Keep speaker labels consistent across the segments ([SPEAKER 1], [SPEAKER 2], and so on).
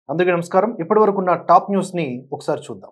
[SPEAKER 1] అందరికీ నమస్కారం. ఇప్పటివరకు ఉన్న టాప్ న్యూస్ని ఒకసారి చూద్దాం.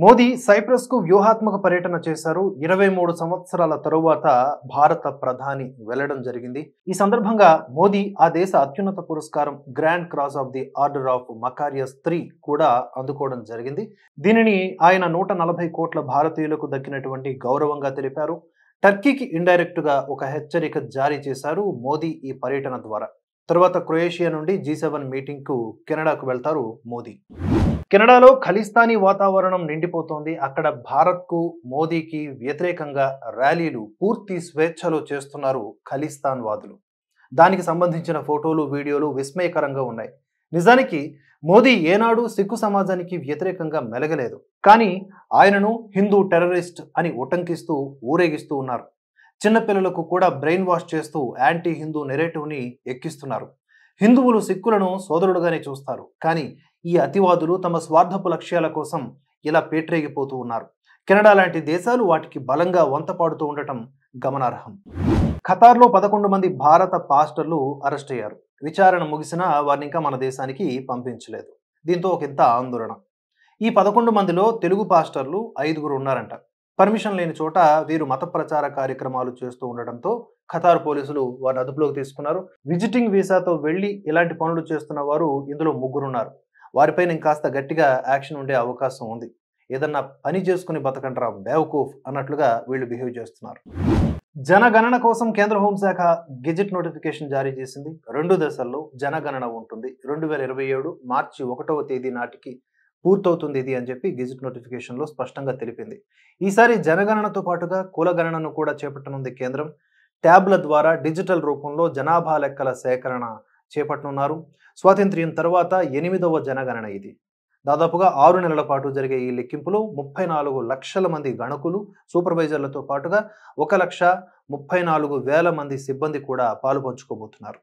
[SPEAKER 1] మోదీ సైప్రస్కు వ్యూహాత్మక పర్యటన చేశారు. 23 సంవత్సరాల తరువాత భారత ప్రధాని వెళ్లడం జరిగింది. ఈ సందర్భంగా మోదీ ఆ దేశ అత్యున్నత పురస్కారం grand cross of the order of Makarios III కూడా అందుకోవడం జరిగింది. దీనిని ఆయన 140 కోట్ల భారతీయులకు దక్కినటువంటి గౌరవంగా తెలిపారు. టర్కీకి ఇండైరెక్ట్ గా ఒక హెచ్చరిక జారీ చేశారు మోదీ ఈ పర్యటన ద్వారా. తర్వాత క్రొయేషియా నుండి G7 మీటింగ్ కు కెనడాకు వెళ్తారు మోదీ. కెనడాలో ఖలిస్తానీ వాతావరణం నిండిపోతోంది. అక్కడ భారత్కు మోదీకి వ్యతిరేకంగా ర్యాలీలు పూర్తి స్వేచ్ఛలో చేస్తున్నారు ఖలిస్తాన్ వాదులు. దానికి సంబంధించిన ఫోటోలు, వీడియోలు విస్మయకరంగా ఉన్నాయి. నిజానికి మోదీ ఏనాడు సిక్కు సమాజానికి వ్యతిరేకంగా మెలగలేదు. కానీ ఆయనను హిందూ టెర్రరిస్ట్ అని ఉటంకిస్తూ ఊరేగిస్తూ ఉన్నారు. చిన్నపిల్లలకు కూడా బ్రెయిన్ వాష్ చేస్తూ యాంటీ హిందూ నెరేటివ్ని ఎక్కిస్తున్నారు. హిందువులు సిక్కులను సోదరుడుగానే చూస్తారు. కానీ ఈ అతివాదులు తమ స్వార్థపు లక్ష్యాల కోసం ఇలా పేట్రేగిపోతూ ఉన్నారు. కెనడా లాంటి దేశాలు వాటికి బలంగా వంతపాడుతూ ఉండటం గమనార్హం. ఖతార్లో 11 మంది భారత పాస్టర్లు అరెస్ట్ అయ్యారు. విచారణ ముగిసినా వారిని ఇంకా మన దేశానికి పంపించలేదు. దీంతో ఒకంత ఆందోళన. ఈ 11 మందిలో తెలుగు పాస్టర్లు 5 ఉన్నారంట. పర్మిషన్ లేని చోట వీరు మత ప్రచార కార్యక్రమాలు చేస్తూ ఉండటంతో ఖతార్ పోలీసులు వారిని అదుపులోకి తీసుకున్నారు. విజిటింగ్ వీసాతో వెళ్లి ఇలాంటి పనులు చేస్తున్న వారు ఇందులో 3 ఉన్నారు. వారిపైన ఇంకాస్త గట్టిగా యాక్షన్ ఉండే అవకాశం ఉంది. ఏదన్నా పని చేసుకుని బతకంటారా బేవకూఫ్ అన్నట్లుగా వీళ్ళు బిహేవ్ చేస్తున్నారు. జనగణన కోసం కేంద్ర హోంశాఖ గెజెట్ నోటిఫికేషన్ జారీ చేసింది. 2 దశల్లో జనగణన ఉంటుంది. 2027 మార్చి 1వ తేదీ నాటికి పూర్తవుతుంది ఇది అని చెప్పి గెజెట్ నోటిఫికేషన్ లో స్పష్టంగా తెలిపింది. ఈసారి జనగణనతో పాటుగా కులగణనను కూడా చేపట్టనుంది కేంద్రం. ట్యాబ్ల ద్వారా డిజిటల్ రూపంలో జనాభా లెక్కల సేకరణ చేపట్టనున్నారు. స్వాతంత్ర్యం తర్వాత 8వ జనగణన ఇది. దాదాపుగా 6 నెలల పాటు జరిగే ఈ లెక్కింపులో 34 లక్షల మంది గణకులు, సూపర్వైజర్లతో పాటుగా 1,34,000 మంది సిబ్బంది కూడా పాలు పంచుకోబోతున్నారు.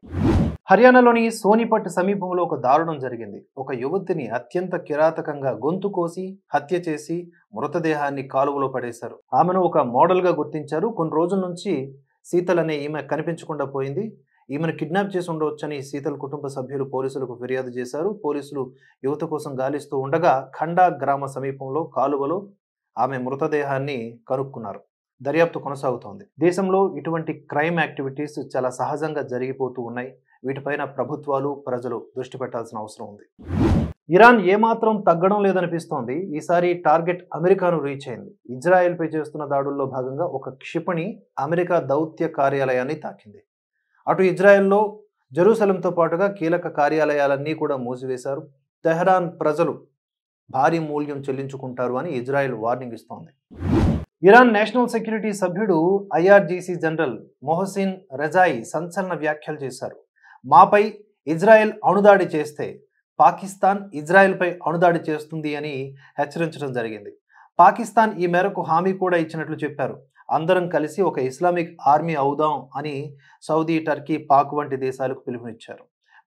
[SPEAKER 1] హర్యానాలోని సోనిపట్ సమీపంలో ఒక దారుణం జరిగింది. ఒక యువతిని అత్యంత కిరాతకంగా గొంతు కోసి హత్య చేసి మృతదేహాన్ని కాలువలో పడేశారు. ఆమెను ఒక మోడల్ గా గుర్తించారు. కొన్ని రోజుల నుంచి శీతల్ అనే ఈమె కనిపించకుండా పోయింది. ఈమెను కిడ్నాప్ చేసి ఉండవచ్చని శీతల్ కుటుంబ సభ్యులు పోలీసులకు ఫిర్యాదు చేశారు. పోలీసులు యువత కోసం గాలిస్తూ ఉండగా ఖండా గ్రామ సమీపంలో కాలువలో ఆమె మృతదేహాన్ని కనుక్కున్నారు. దర్యాప్తు కొనసాగుతోంది. దేశంలో ఇటువంటి క్రైమ్ యాక్టివిటీస్ చాలా సహజంగా జరిగిపోతూ ఉన్నాయి. వీటిపైన ప్రభుత్వాలు, ప్రజలు దృష్టి పెట్టాల్సిన అవసరం ఉంది. ఇరాన్ ఏమాత్రం తగ్గడం లేదనిపిస్తోంది. ఈసారి టార్గెట్ అమెరికాను రీచ్ అయింది. ఇజ్రాయెల్ పై చేస్తున్న దాడుల్లో భాగంగా ఒక క్షిపణి అమెరికా దౌత్య కార్యాలయాన్ని తాకింది. అటు ఇజ్రాయెల్లో జెరూసలంతో పాటుగా కీలక కార్యాలయాలన్నీ కూడా మూసివేశారు. తెహరాన్ ప్రజలు భారీ మూల్యం చెల్లించుకుంటారు అని ఇజ్రాయెల్ వార్నింగ్ ఇస్తోంది. ఇరాన్ నేషనల్ సెక్యూరిటీ సభ్యుడు IRGC జనరల్ మొహసిన్ రెజాయి సంచలన వ్యాఖ్యలు చేశారు. మాపై ఇజ్రాయెల్ అణుదాడి చేస్తే పాకిస్తాన్ ఇజ్రాయెల్పై అణుదాడి చేస్తుంది అని హెచ్చరించడం జరిగింది. పాకిస్తాన్ ఈ మేరకు హామీ కూడా ఇచ్చినట్లు చెప్పారు. అందరం కలిసి ఒక ఇస్లామిక్ ఆర్మీ అవుదాం అని సౌదీ, టర్కీ, పాక్ వంటి దేశాలకు పిలుపునిచ్చారు.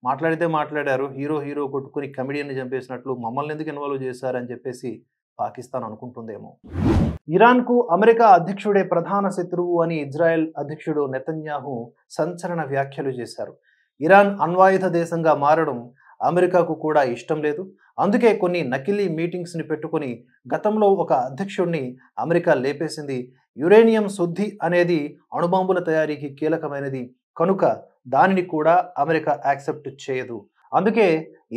[SPEAKER 1] మాట్లాడితే మాట్లాడారు. హీరో కొట్టుకుని కమెడియన్ని చంపేసినట్లు మమ్మల్ని ఎందుకు ఇన్వాల్వ్ చేశారని చెప్పేసి పాకిస్తాన్ అనుకుంటుందేమో. ఇరాన్కు అమెరికా అధ్యక్షుడే ప్రధాన శత్రువు అని ఇజ్రాయెల్ అధ్యక్షుడు నెతన్యాహు సంచలన వ్యాఖ్యలు చేశారు. ఇరాన్ అణ్వాయుధ దేశంగా మారడం అమెరికాకు కూడా ఇష్టం లేదు. అందుకే కొన్ని నకిలీ మీటింగ్స్ ని పెట్టుకుని గతంలో ఒక అధ్యక్షుడిని అమెరికా లేపేసింది. యురేనియం శుద్ధి అనేది అణుబాంబుల తయారీకి కీలకమైనది కనుక దానిని కూడా అమెరికా యాక్సెప్ట్ చేయదు. అందుకే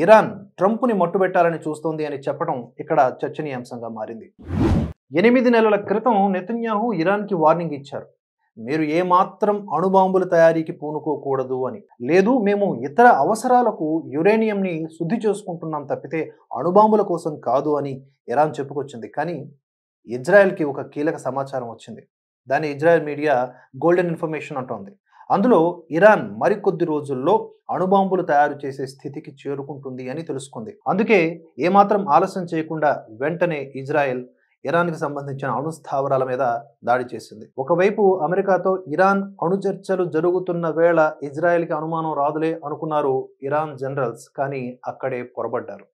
[SPEAKER 1] ఇరాన్ ట్రంప్ని మట్టుబెట్టాలని చూస్తోంది అని చెప్పడం ఇక్కడ చర్చనీయాంశంగా మారింది. 8 నెలల క్రితం నెతన్యాహు ఇరాన్కి వార్నింగ్ ఇచ్చారు. మీరు ఏమాత్రం అణుబాంబుల తయారీకి పూనుకోకూడదు అని. లేదు, మేము ఇతర అవసరాలకు యురేనియంని శుద్ధి చేసుకుంటున్నాం తప్పితే అణుబాంబుల కోసం కాదు అని ఇరాన్ చెప్పుకొచ్చింది. కానీ ఇజ్రాయెల్కి ఒక కీలక సమాచారం వచ్చింది. దాన్ని ఇజ్రాయెల్ మీడియా గోల్డెన్ ఇన్ఫర్మేషన్ అంటోంది. అందులో ఇరాన్ మరికొద్ది రోజుల్లో అణుబాంబులు తయారు చేసే స్థితికి చేరుకుంటుంది అని తెలుసుకుంది. అందుకే ఏమాత్రం ఆలస్యం చేయకుండా వెంటనే ఇజ్రాయెల్ ఇరాన్కి సంబంధించిన అణు స్థావరాల మీద దాడి చేసింది. ఒకవైపు అమెరికాతో ఇరాన్ అణు చర్చలు జరుగుతున్న వేళ ఇజ్రాయెల్కి అనుమానం రాదులే అనుకున్నారు ఇరాన్ జనరల్స్. కానీ అక్కడే పొరబడ్డారు.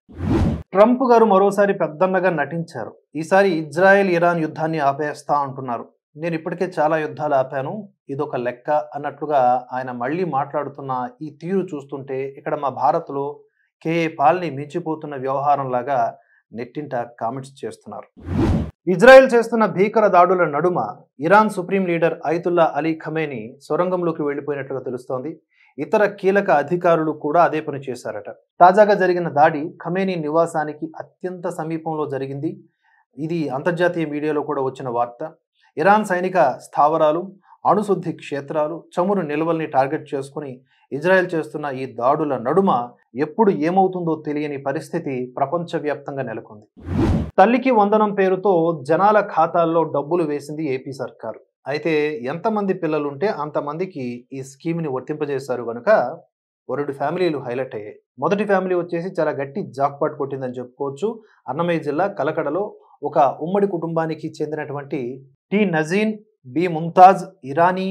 [SPEAKER 1] ట్రంప్ గారు మరోసారి పెద్దన్నగా నటించారు. ఈసారి ఇజ్రాయెల్ ఇరాన్ యుద్ధాన్ని ఆపేస్తా అంటున్నారు. నేను ఇప్పటికే చాలా యుద్ధాలు ఆపాను. ఇదొక లెక్క అన్నట్లుగా ఆయన మళ్ళీ మాట్లాడుతున్న ఈ తీరు చూస్తుంటే ఇక్కడ మా భారత్‌లో కేఏ పాల్‌ని మించిపోతున్న వ్యవహారంలాగా నెట్టింట కామెంట్స్ చేస్తున్నారు. ఇజ్రాయెల్ చేస్తున్న భీకర దాడుల నడుమ Iran supreme leader Ayatollah Ali Khamenei సొరంగంలోకి వెళ్లిపోయినట్లుగా తెలుస్తోంది. ఇతర కీలక అధికారులు కూడా అదే పని చేశారట. తాజాగా జరిగిన దాడి ఖమేనీ నివాసానికి అత్యంత సమీపంలో జరిగింది. ఇది అంతర్జాతీయ మీడియాలో కూడా వచ్చిన వార్త. ఇరాన్ సైనిక స్థావరాలు, అణుశుద్ధి క్షేత్రాలు, చమురు నిల్వల్ని టార్గెట్ చేసుకుని ఇజ్రాయెల్ చేస్తున్న ఈ దాడుల నడుమ ఎప్పుడు ఏమవుతుందో తెలియని పరిస్థితి ప్రపంచవ్యాప్తంగా నెలకొంది. తల్లికి వందనం పేరుతో జనాల ఖాతాల్లో డబ్బులు వేసింది ఏపీ సర్కారు. అయితే ఎంతమంది పిల్లలుంటే అంతమందికి ఈ స్కీమ్ని వర్తింపజేశారు కనుక ఓ 2 ఫ్యామిలీలు హైలైట్ అయ్యాయి. మొదటి ఫ్యామిలీ వచ్చేసి చాలా గట్టి జాక్పాట్ కొట్టిందని చెప్పుకోవచ్చు. అన్నమయ్య జిల్లా కలకడలో ఒక ఉమ్మడి కుటుంబానికి చెందినటువంటి టి నజీన్, బి ముంతాజ్, ఇరానీ,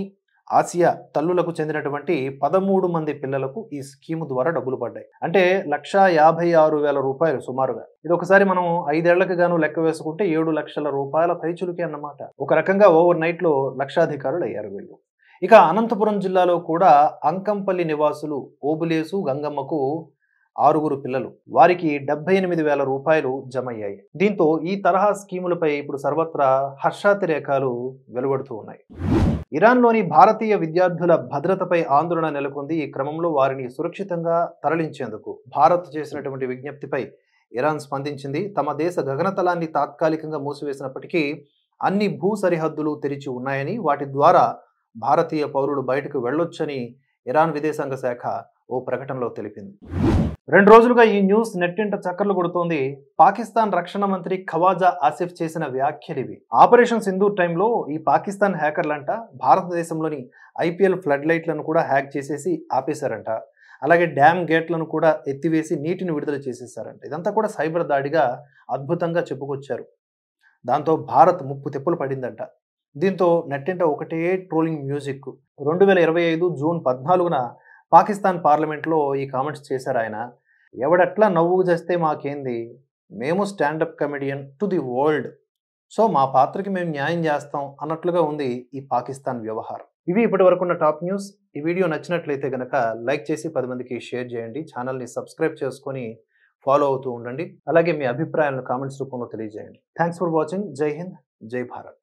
[SPEAKER 1] ఆసియా తల్లులకు చెందినటువంటి 13 మంది పిల్లలకు ఈ స్కీమ్ ద్వారా డబ్బులు పడ్డాయి. అంటే 1,56,000 రూపాయలు సుమారుగా. ఇది ఒకసారి మనం 5 ఏళ్లకు గాను లెక్క వేసుకుంటే 7 లక్షల రూపాయల పైచులుకే అన్నమాట. ఒక రకంగా ఓవర్ నైట్ లో లక్షాధికారులు అయ్యారు వీళ్ళు. ఇక అనంతపురం జిల్లాలో కూడా అంకంపల్లి నివాసులు ఓబులేసు గంగమ్మకు 6 పిల్లలు. వారికి 78,000 రూపాయలు జమయ్యాయి. దీంతో ఈ తరహా స్కీములపై ఇప్పుడు సర్వత్రా హర్షాతిరేకాలు వెలువడుతూ ఉన్నాయి. ఇరాన్లోని భారతీయ విద్యార్థుల భద్రతపై ఆందోళన నెలకొంది. ఈ క్రమంలో వారిని సురక్షితంగా తరలించేందుకు భారత్ చేసినటువంటి విజ్ఞప్తిపై ఇరాన్ స్పందించింది. తమ దేశ గగనతలాన్ని తాత్కాలికంగా మూసివేసినప్పటికీ అన్ని భూ సరిహద్దులు తెరిచి ఉన్నాయని, వాటి ద్వారా భారతీయ పౌరులు బయటకు వెళ్లొచ్చని ఇరాన్ విదేశాంగ శాఖ ఓ ప్రకటనలో తెలిపింది. 2 రోజులుగా ఈ న్యూస్ నెట్టింట చక్కర్లు కొడుతోంది. పాకిస్తాన్ రక్షణ మంత్రి ఖవాజా ఆసిఫ్ చేసిన వ్యాఖ్యలివి. ఆపరేషన్ సింధూర్ టైంలో ఈ పాకిస్తాన్ హ్యాకర్లంట భారతదేశంలోని ఐపీఎల్ ఫ్లడ్ లైట్లను కూడా హ్యాక్ చేసేసి ఆపేశారంట. అలాగే డ్యామ్ గేట్లను కూడా ఎత్తివేసి నీటిని విడుదల చేసేసారంట. ఇదంతా కూడా సైబర్ దాడిగా అద్భుతంగా చెప్పుకొచ్చారు. దాంతో భారత్ ముప్పు తెప్పులు పడిందంట. దీంతో నెట్టింట ఒకటే ట్రోలింగ్ మ్యూజిక్. 2025 జూన్ 14న పాకిస్తాన్ పార్లమెంట్లో ఈ కామెంట్స్ చేశారు ఆయన. ఎవడెట్లా నవ్వు చేస్తే మాకేంది, మేము stand up comedian to the world, so మా పాత్రకి మేము న్యాయం చేస్తాం అన్నట్లుగా ఉంది ఈ పాకిస్తాన్ వ్యవహారం. ఇవి ఇప్పటి వరకున్న టాప్ న్యూస్. ఈ వీడియో నచ్చినట్లయితే కనుక లైక్ చేసి 10 మందికి షేర్ చేయండి. ఛానల్ని సబ్స్క్రైబ్ చేసుకొని ఫాలో అవుతూ ఉండండి. అలాగే మీ అభిప్రాయాలను కామెంట్స్ రూపంలో తెలియజేయండి. Thanks for watching. జై హింద్, జై భారత్.